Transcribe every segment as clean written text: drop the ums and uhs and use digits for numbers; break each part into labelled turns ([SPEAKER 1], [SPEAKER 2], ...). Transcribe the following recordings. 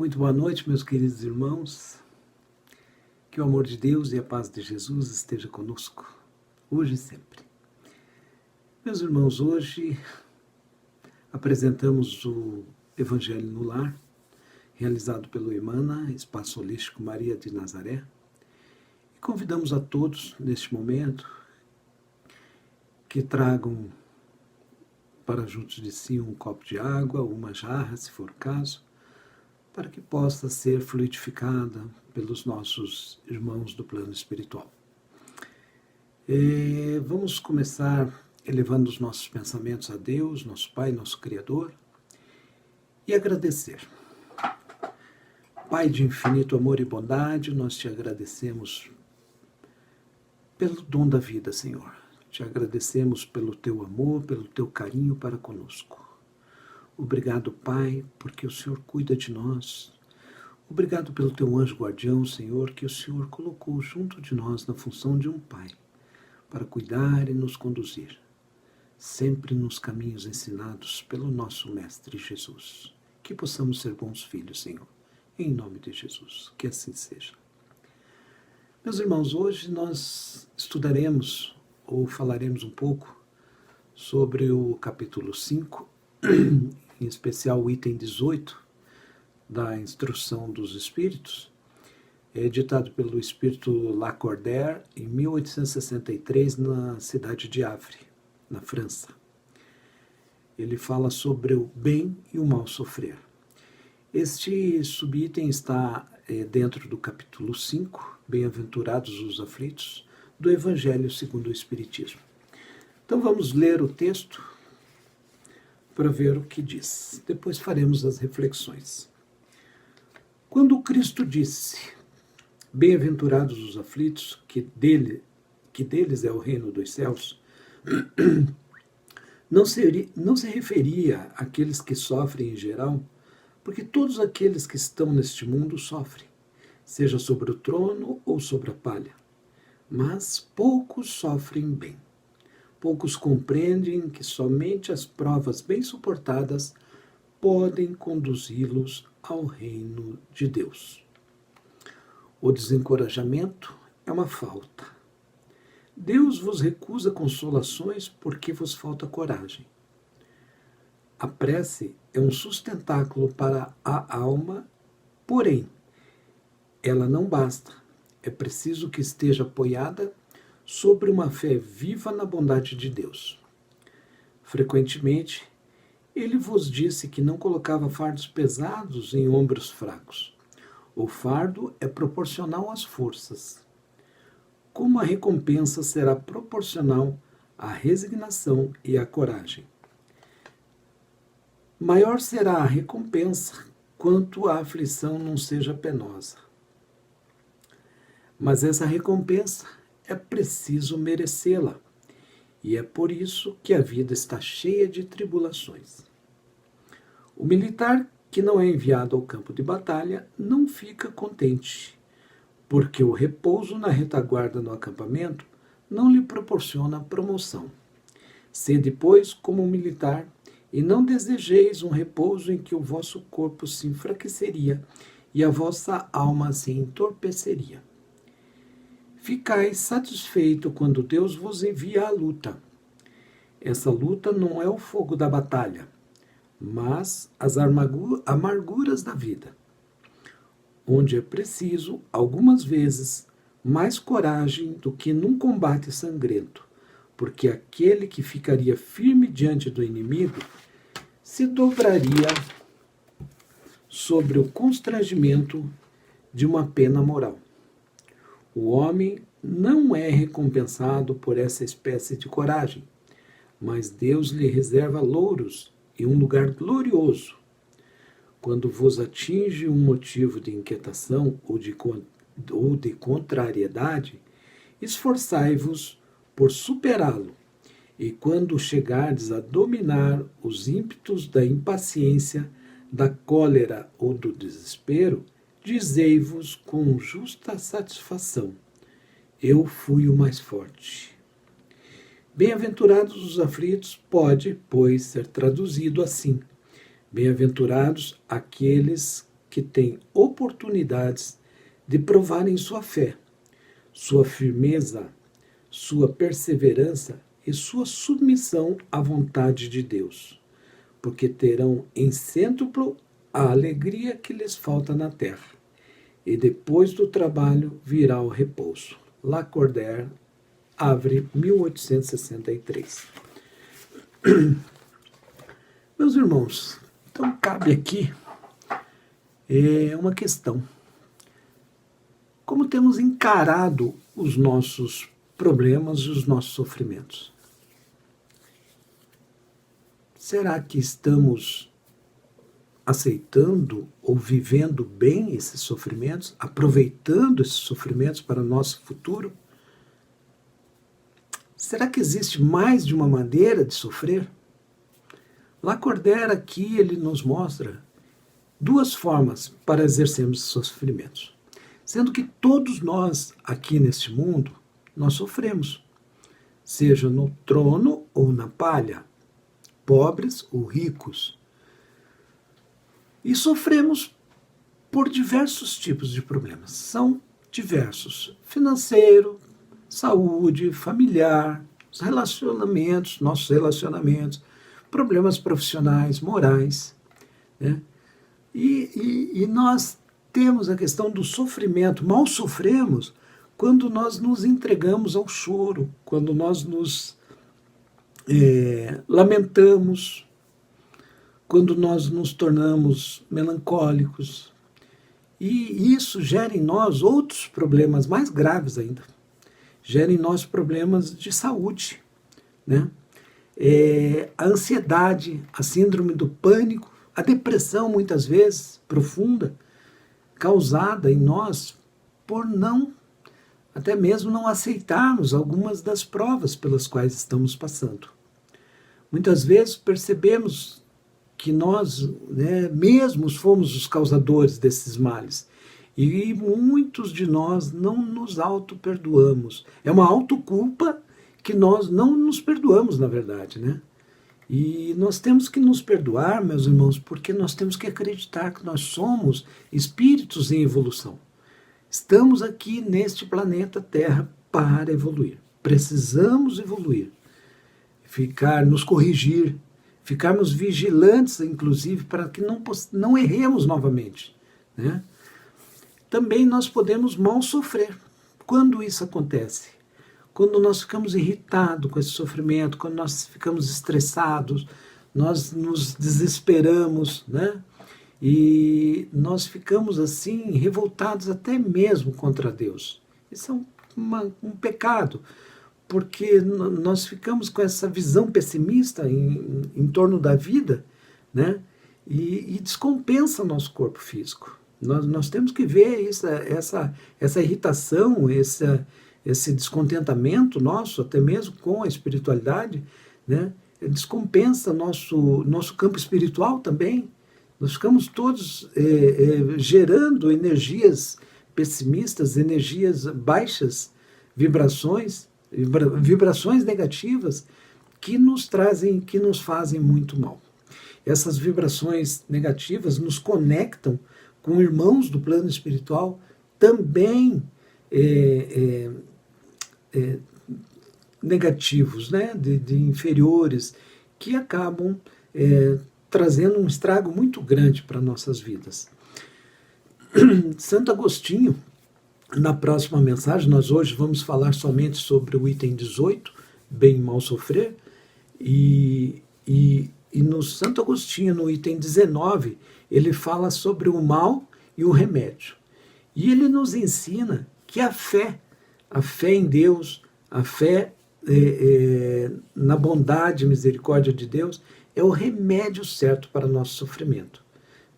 [SPEAKER 1] Muito boa noite, meus queridos irmãos. Que o amor de Deus e a paz de Jesus esteja conosco, hoje e sempre. Meus irmãos, hoje apresentamos o Evangelho no Lar, realizado pelo Emana, Espaço Holístico Maria de Nazaré, e convidamos a todos, neste momento, que tragam para junto de si um copo de água, ou uma jarra, se for o caso, para que possa ser fluidificada pelos nossos irmãos do plano espiritual. Vamos começar elevando os nossos pensamentos a Deus, nosso Pai, nosso Criador, e agradecer. Pai de infinito amor e bondade, nós te agradecemos pelo dom da vida, Senhor. Te agradecemos pelo teu amor, pelo teu carinho para conosco. Obrigado, Pai, porque o Senhor cuida de nós. Obrigado pelo teu anjo guardião, Senhor, que o Senhor colocou junto de nós na função de um Pai, para cuidar e nos conduzir, sempre nos caminhos ensinados pelo nosso Mestre Jesus. Que possamos ser bons filhos, Senhor, em nome de Jesus, que assim seja. Meus irmãos, hoje nós estudaremos ou falaremos um pouco sobre o capítulo 5, em especial o item 18 da Instrução dos Espíritos, editado pelo Espírito Lacordaire em 1863 na cidade de Havre, na França. Ele fala sobre o bem e o mal sofrer. Este subitem está dentro do capítulo 5, Bem-aventurados os aflitos, do Evangelho segundo o Espiritismo. Então vamos ler o texto para ver o que diz. Depois faremos as reflexões. Quando Cristo disse, bem-aventurados os aflitos, que deles é o reino dos céus, não se referia àqueles que sofrem em geral, porque todos aqueles que estão neste mundo sofrem, seja sobre o trono ou sobre a palha. Mas poucos sofrem bem. Poucos compreendem que somente as provas bem suportadas podem conduzi-los ao reino de Deus. O desencorajamento é uma falta. Deus vos recusa consolações porque vos falta coragem. A prece é um sustentáculo para a alma, porém, ela não basta. É preciso que esteja apoiada sobre uma fé viva na bondade de Deus. Frequentemente, ele vos disse que não colocava fardos pesados em ombros fracos. O fardo é proporcional às forças. Como a recompensa será proporcional à resignação e à coragem. Maior será a recompensa quanto a aflição não seja penosa. Mas essa recompensa é preciso merecê-la, e é por isso que a vida está cheia de tribulações. O militar que não é enviado ao campo de batalha não fica contente, porque o repouso na retaguarda no acampamento não lhe proporciona promoção. Sede, pois, como um militar, e não desejeis um repouso em que o vosso corpo se enfraqueceria e a vossa alma se entorpeceria. Ficais satisfeito quando Deus vos envia à luta. Essa luta não é o fogo da batalha, mas as amarguras da vida, onde é preciso, algumas vezes, mais coragem do que num combate sangrento, porque aquele que ficaria firme diante do inimigo se dobraria sobre o constrangimento de uma pena moral. O homem não é recompensado por essa espécie de coragem, mas Deus lhe reserva louros e um lugar glorioso. Quando vos atinge um motivo de inquietação ou de contrariedade, esforçai-vos por superá-lo, e quando chegardes a dominar os ímpetos da impaciência, da cólera ou do desespero, dizei-vos com justa satisfação, eu fui o mais forte. Bem-aventurados os aflitos pode, pois, ser traduzido assim, bem-aventurados aqueles que têm oportunidades de provarem sua fé, sua firmeza, sua perseverança e sua submissão à vontade de Deus, porque terão em cêntuplo a alegria que lhes falta na terra, e depois do trabalho virá o repouso. Lacordaire, Havre, 1863. Meus irmãos, então cabe aqui uma questão. Como temos encarado os nossos problemas e os nossos sofrimentos? Será que estamos aceitando ou vivendo bem esses sofrimentos, aproveitando esses sofrimentos para o nosso futuro? Será que existe mais de uma maneira de sofrer? Lacordaire aqui ele nos mostra duas formas para exercermos sofrimentos, sendo que todos nós aqui neste mundo, nós sofremos, seja no trono ou na palha, pobres ou ricos. E sofremos por diversos tipos de problemas. São diversos: financeiro, saúde, familiar, os relacionamentos, nossos relacionamentos, problemas profissionais, morais, né? E nós temos a questão do sofrimento. Mal sofremos quando nós nos entregamos ao choro, quando nós nos lamentamos, quando nós nos tornamos melancólicos. E isso gera em nós outros problemas mais graves ainda. Gera em nós problemas de saúde, né? A ansiedade, a síndrome do pânico, a depressão, muitas vezes, profunda, causada em nós por até mesmo não aceitarmos algumas das provas pelas quais estamos passando. Muitas vezes percebemos que nós, mesmos fomos os causadores desses males. E muitos de nós não nos auto-perdoamos. É uma autoculpa que nós não nos perdoamos, na verdade, né? E nós temos que nos perdoar, meus irmãos, porque nós temos que acreditar que nós somos espíritos em evolução. Estamos aqui neste planeta Terra para evoluir. Precisamos evoluir. Nos corrigir, ficarmos vigilantes, inclusive, para que não erremos novamente, né? Também nós podemos mal sofrer. Quando isso acontece? Quando nós ficamos irritados com esse sofrimento, quando nós ficamos estressados, nós nos desesperamos, né? E nós ficamos assim revoltados até mesmo contra Deus. Isso é um pecado, porque nós ficamos com essa visão pessimista em torno da vida, né? E descompensa nosso corpo físico. Nós temos que ver essa irritação, esse descontentamento nosso, até mesmo com a espiritualidade, né? Descompensa nosso campo espiritual também. Nós ficamos todos gerando energias pessimistas, energias baixas, vibrações negativas que nos fazem muito mal. Essas vibrações negativas nos conectam com irmãos do plano espiritual também negativos, né? de inferiores, que acabam trazendo um estrago muito grande para nossas vidas. Santo Agostinho, na próxima mensagem, nós hoje vamos falar somente sobre o item 18, bem e mal sofrer, e no Santo Agostinho, no item 19, ele fala sobre o mal e o remédio. E ele nos ensina que a fé em Deus, a fé na bondade e misericórdia de Deus é o remédio certo para o nosso sofrimento,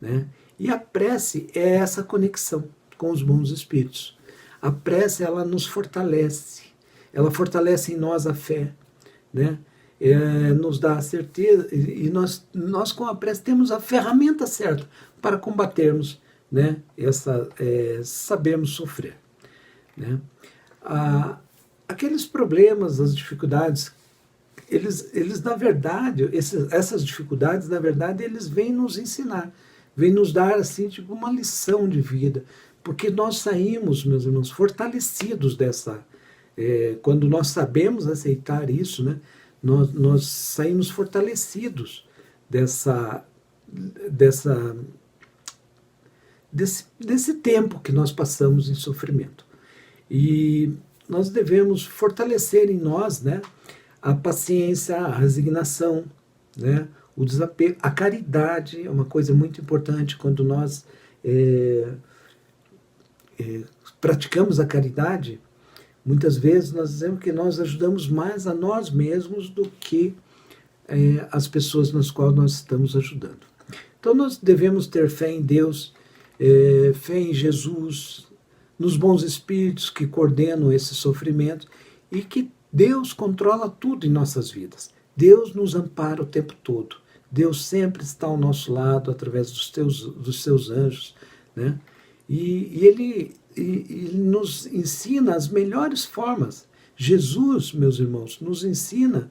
[SPEAKER 1] né? E a prece é essa conexão com os bons espíritos. A prece, ela nos fortalece, ela fortalece em nós a fé, né? Nos dá a certeza, e nós com a prece temos a ferramenta certa para combatermos, né, sabermos sofrer, né? Aqueles problemas, as dificuldades, eles na verdade, essas dificuldades, na verdade, eles vêm nos ensinar, vem nos dar assim tipo uma lição de vida, porque nós saímos, meus irmãos, fortalecidos dessa, quando nós sabemos aceitar isso, né, nós saímos fortalecidos dessa, dessa, desse tempo que nós passamos em sofrimento. E nós devemos fortalecer em nós, né, a paciência, a resignação, né, o desapego, a caridade é uma coisa muito importante. Quando nós praticamos a caridade, muitas vezes nós dizemos que nós ajudamos mais a nós mesmos do que as pessoas nas quais nós estamos ajudando. Então nós devemos ter fé em Deus, fé em Jesus, nos bons espíritos que coordenam esse sofrimento, e que Deus controla tudo em nossas vidas. Deus nos ampara o tempo todo. Deus sempre está ao nosso lado através dos seus anjos, né? E Ele nos ensina as melhores formas. Jesus, meus irmãos, nos ensina,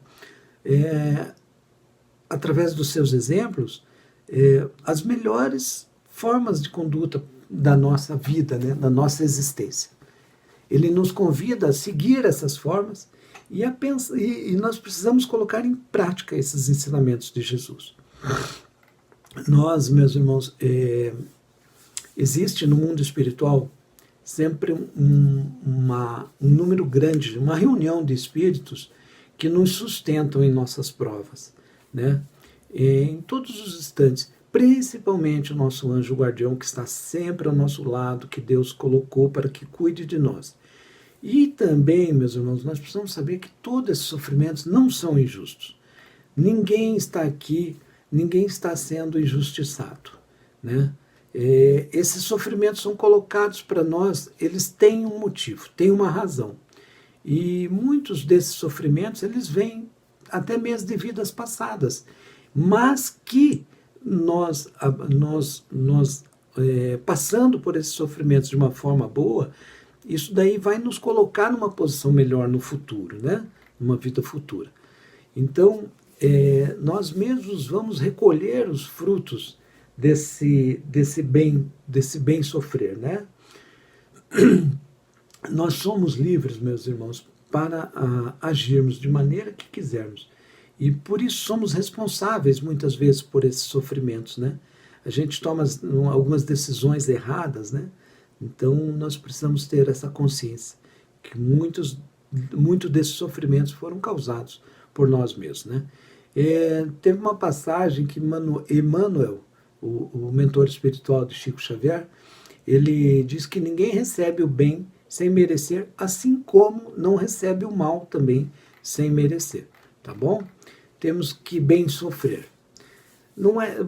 [SPEAKER 1] através dos seus exemplos, as melhores formas de conduta da nossa vida, né, da nossa existência. Ele nos convida a seguir essas formas e nós precisamos colocar em prática esses ensinamentos de Jesus. Nós, meus irmãos, existe no mundo espiritual sempre um número grande, uma reunião de espíritos que nos sustentam em nossas provas, né? Em todos os instantes, principalmente o nosso anjo guardião, que está sempre ao nosso lado, que Deus colocou para que cuide de nós. E também, meus irmãos, nós precisamos saber que todos esses sofrimentos não são injustos. Ninguém está aqui, ninguém está sendo injustiçado, né? Esses sofrimentos são colocados para nós, eles têm um motivo, têm uma razão. E muitos desses sofrimentos, eles vêm até mesmo de vidas passadas, mas que nós passando por esses sofrimentos de uma forma boa, isso daí vai nos colocar numa posição melhor no futuro, né? Numa vida futura. Então, nós mesmos vamos recolher os frutos desse bem sofrer, né? Nós somos livres, meus irmãos, para agirmos de maneira que quisermos. E por isso somos responsáveis muitas vezes por esses sofrimentos, né? A gente toma algumas decisões erradas, né? Então nós precisamos ter essa consciência que muitos desses sofrimentos foram causados por nós mesmos, né? Teve uma passagem que Emmanuel, o mentor espiritual de Chico Xavier, ele diz que ninguém recebe o bem sem merecer, assim como não recebe o mal também sem merecer, tá bom? Temos que bem sofrer.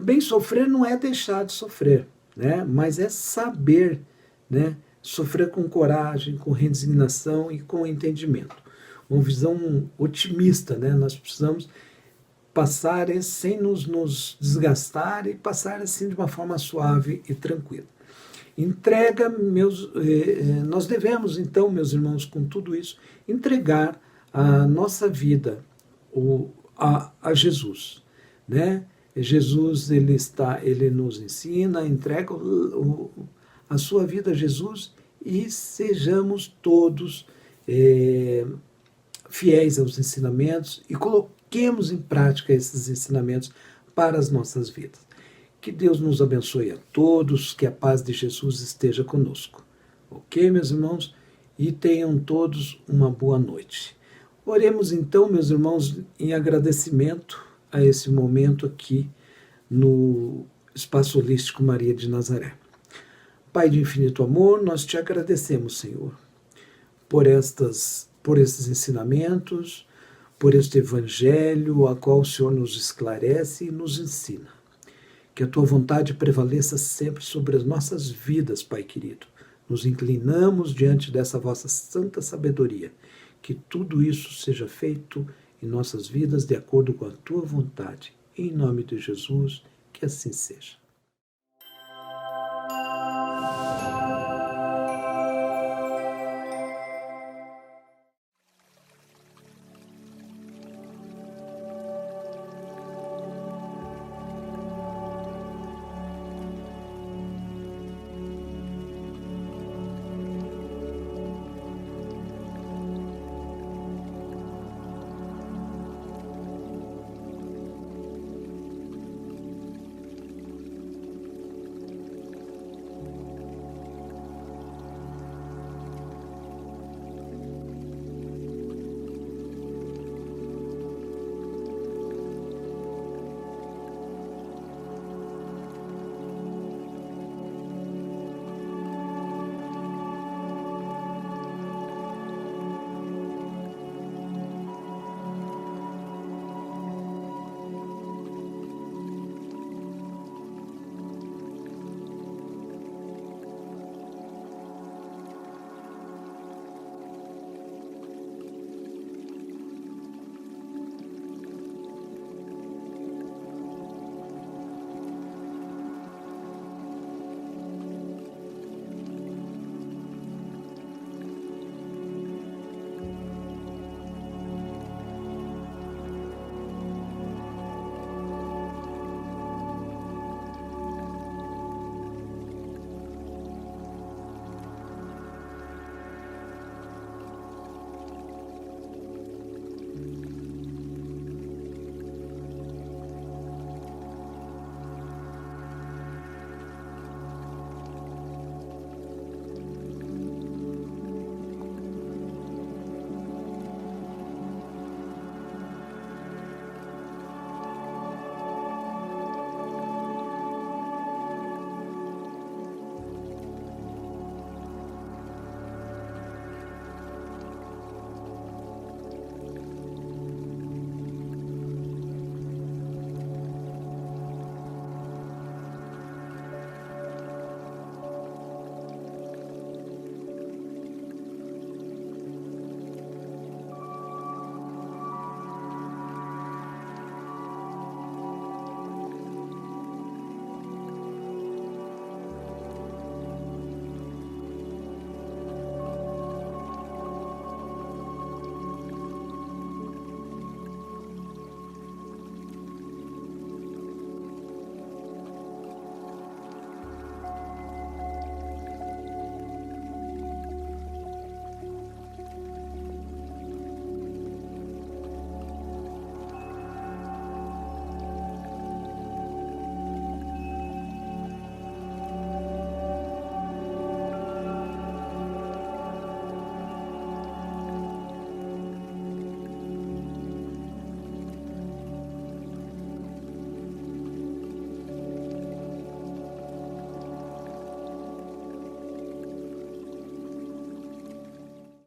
[SPEAKER 1] Bem sofrer não é deixar de sofrer, né? Mas é saber, né, sofrer com coragem, com resignação e com entendimento. Uma visão otimista, né? Nós precisamos passar sem nos desgastar e passar assim de uma forma suave e tranquila. Nós devemos então, meus irmãos, com tudo isso, entregar a nossa vida a Jesus, né? Jesus, ele nos ensina, entrega a sua vida a Jesus, e sejamos todos fiéis aos ensinamentos e coloquemos em prática esses ensinamentos para as nossas vidas. Que Deus nos abençoe a todos, que a paz de Jesus esteja conosco. Ok, meus irmãos? E tenham todos uma boa noite. Oremos então, meus irmãos, em agradecimento a esse momento aqui no Espaço Holístico Maria de Nazaré. Pai de infinito amor, nós te agradecemos, Senhor, por esses ensinamentos, por este evangelho, a qual o Senhor nos esclarece e nos ensina. Que a tua vontade prevaleça sempre sobre as nossas vidas, Pai querido. Nos inclinamos diante dessa vossa santa sabedoria. Que tudo isso seja feito em nossas vidas de acordo com a tua vontade. Em nome de Jesus, que assim seja.